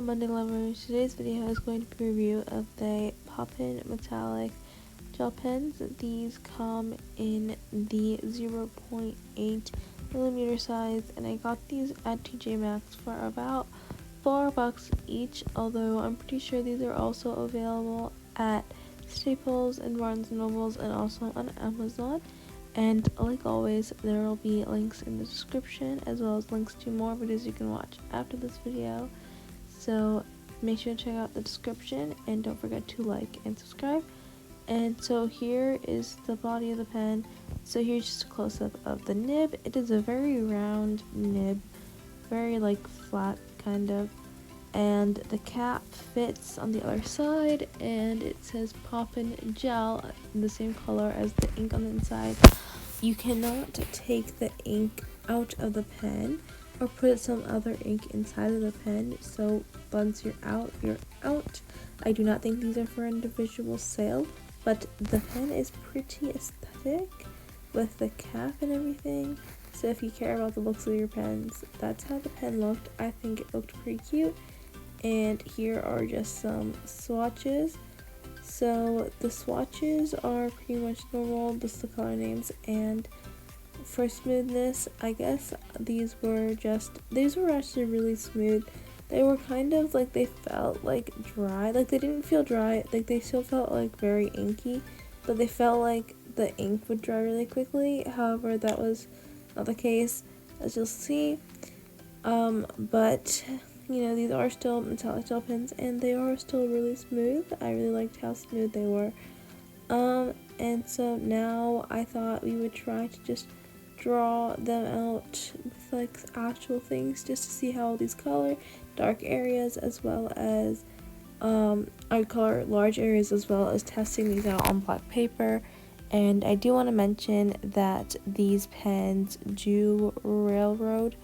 Hello Monday lovers, today's video is going to be a review of the Poppin metallic gel pens. These come in the 0.8 millimeter size, and I got these at TJ Maxx for about $4 each, although I'm pretty sure these are also available at Staples and Barnes & Nobles and also on Amazon. And like always, there will be links in the description as well as links to more videos you can watch after this video. So make sure to check out the description and don't forget to like and subscribe. And so here is the body of the pen. So here's just a close-up of the nib. It is a very round nib, very like flat kind of, and the cap fits on the other side, and it says Poppin gel in the same color as the ink on the inside. You cannot take the ink out of the pen or put some other ink inside of the pen, so once you're out, you're out. I do not think these are for individual sale, but the pen is pretty aesthetic with the cap and everything. So if you care about the looks of your pens, that's how the pen looked. I think it looked pretty cute. And here are just some swatches. So the swatches are pretty much normal, just the color names. And for smoothness, I guess these were actually really smooth. They were kind of like, they felt like dry, like they didn't feel dry, like they still felt like very inky, but they felt like the ink would dry really quickly. However, that was not the case, as you'll see. But you know, these are still metallic gel pens and they are still really smooth. I really liked how smooth they were. And so now I thought we would try to just draw them out with like actual things, just to see how these color dark areas as well as I color large areas, as well as testing these out on black paper. And I do want to mention that these pens do railroad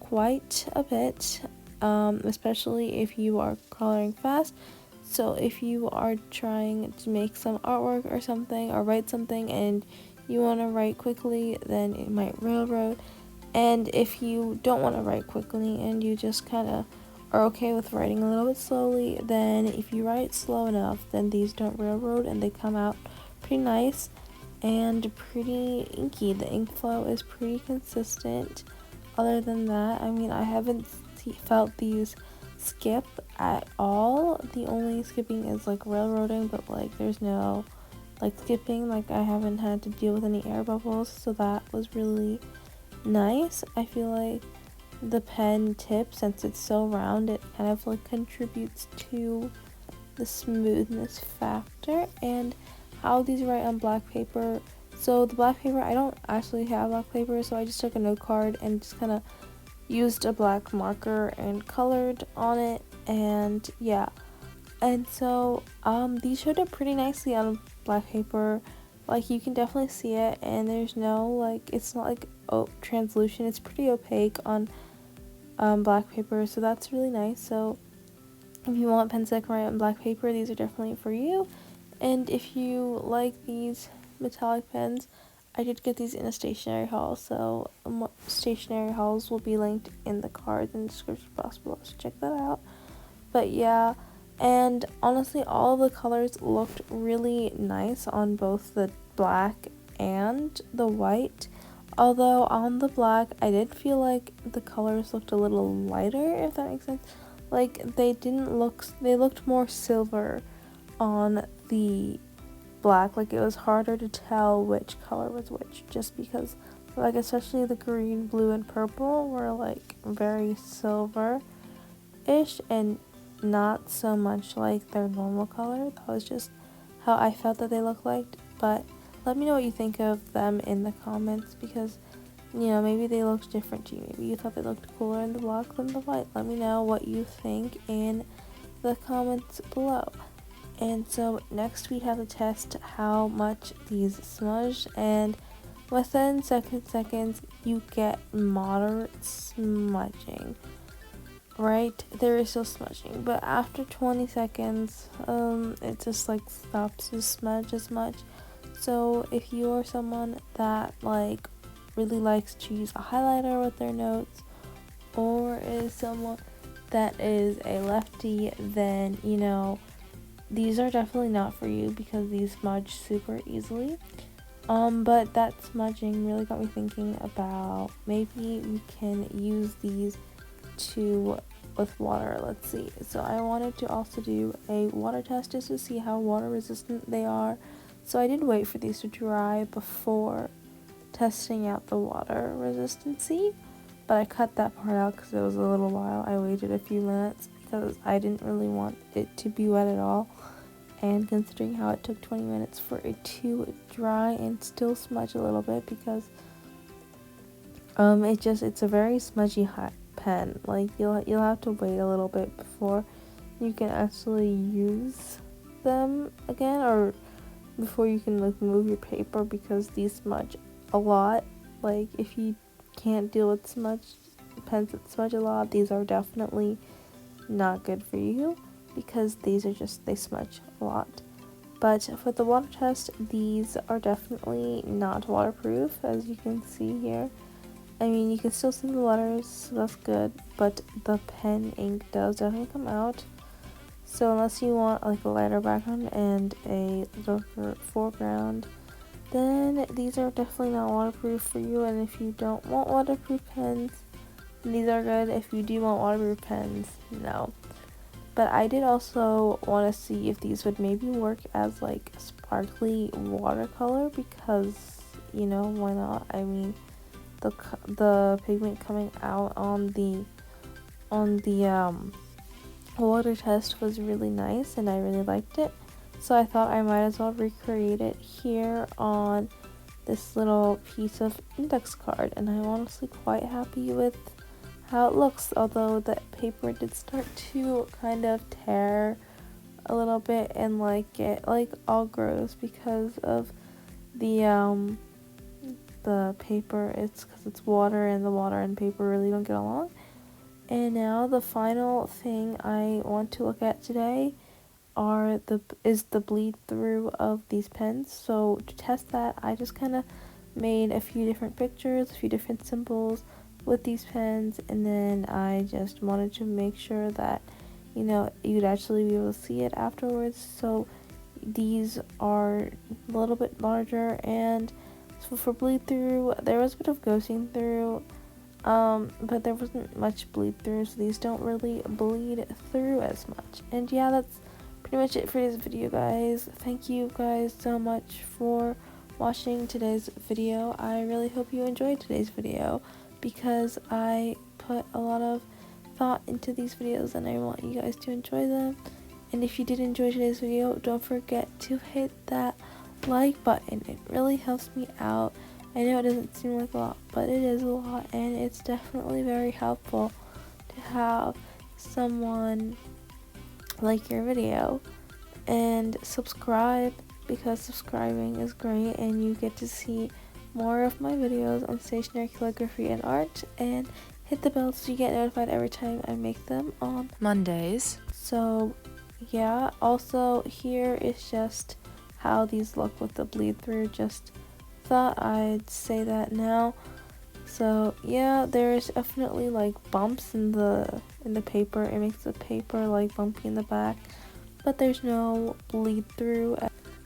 quite a bit, especially if you are coloring fast. So if you are trying to make some artwork or something, or write something and you want to write quickly, then it might railroad. And if you don't want to write quickly and you just kind of are okay with writing a little bit slowly, then if you write slow enough, then these don't railroad and they come out pretty nice and pretty inky. The ink flow is pretty consistent. Other than that, I mean, I haven't felt these skip at all. The only skipping is like railroading, but like there's no like skipping, like I haven't had to deal with any air bubbles, so that was really nice. I feel like the pen tip, since it's so round, it kind of like contributes to the smoothness factor. And how these write on black paper, so the black paper, I don't actually have black paper, so I just took a note card and just kind of used a black marker and colored on it. And yeah, and so these showed up pretty nicely on black paper. Like you can definitely see it, and there's no like, it's not like translucent, it's pretty opaque on black paper, so that's really nice. So if you want pens that can write on black paper, these are definitely for you. And if you like these metallic pens, I did get these in a stationery haul, so stationery hauls will be linked in the cards and description box below, so check that out. But yeah, and honestly, all of the colors looked really nice on both the black and the white. Although on the black, I did feel like the colors looked a little lighter, if that makes sense. Like they looked more silver on the black. Like it was harder to tell which color was which, just because like especially the green, blue, and purple were like very silver-ish and not so much like their normal color. That was just how I felt that they looked like. But let me know what you think of them in the comments, because you know, maybe they looked different to you. Maybe you thought they looked cooler in the black than the white. Let me know what you think in the comments below. And so next we have to test how much these smudge, and within seconds you get moderate smudging. Right, there is still smudging, but after 20 seconds, it just like stops to smudge as much. So if you are someone that like really likes to use a highlighter with their notes, or is someone that is a lefty, then you know these are definitely not for you because these smudge super easily. But that smudging really got me thinking about maybe we can use these with water. Let's see. So I wanted to also do a water test just to see how water resistant they are. So I did wait for these to dry before testing out the water resistancy, but I cut that part out because it was a little while. I waited a few minutes because I didn't really want it to be wet at all. And considering how it took 20 minutes for it to dry and still smudge a little bit because it's a very smudgy pen. Like you'll have to wait a little bit before you can actually use them again, or before you can like move your paper, because these smudge a lot. Like if you can't deal with pens that smudge a lot, these are definitely not good for you, because these are they smudge a lot. But for the water test, these are definitely not waterproof, as you can see here. I mean, you can still see the letters, so that's good, but the pen ink does definitely come out. So unless you want like a lighter background and a darker foreground, then these are definitely not waterproof for you. And if you don't want waterproof pens, these are good. If you do want waterproof pens, no. But I did also want to see if these would maybe work as like sparkly watercolor, because you know, why not? I mean, the pigment coming out on the water test was really nice and I really liked it. So I thought I might as well recreate it here on this little piece of index card, and I'm honestly quite happy with how it looks, although the paper did start to kind of tear a little bit and like get like all gross because of the paper. It's because it's water, and the water and paper really don't get along. And now the final thing I want to look at today is the bleed through of these pens. So to test that, I just kind of made a few different pictures, a few different symbols with these pens, and then I just wanted to make sure that, you know, you'd actually be able to see it afterwards. So these are a little bit larger, and so for bleed through, there was a bit of ghosting through, but there wasn't much bleed through, so these don't really bleed through as much. And yeah, that's pretty much it for today's video, guys. Thank you guys so much for watching today's video. I really hope you enjoyed today's video, because I put a lot of thought into these videos and I want you guys to enjoy them. And if you did enjoy today's video, don't forget to hit that like button. It really helps me out. I know it doesn't seem like a lot, but it is a lot, and it's definitely very helpful to have someone like your video. And subscribe, because subscribing is great and you get to see more of my videos on stationery, calligraphy, and art. And hit the bell so you get notified every time I make them on Mondays. So yeah, also here is just how these look with the bleed through. Just thought I'd say that now. So yeah, there's definitely like bumps in the paper. It makes the paper like bumpy in the back, but there's no bleed through.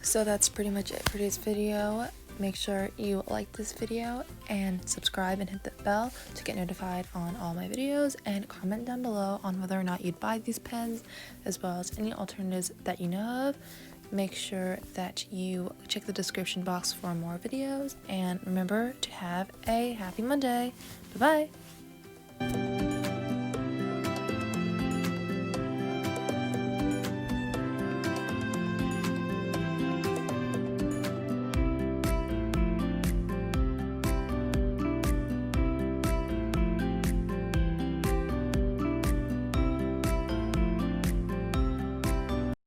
So that's pretty much it for today's video. Make sure you like this video and subscribe and hit the bell to get notified on all my videos, and comment down below on whether or not you'd buy these pens, as well as any alternatives that you know of. Make sure that you check the description box for more videos, and remember to have a happy Monday. Bye bye.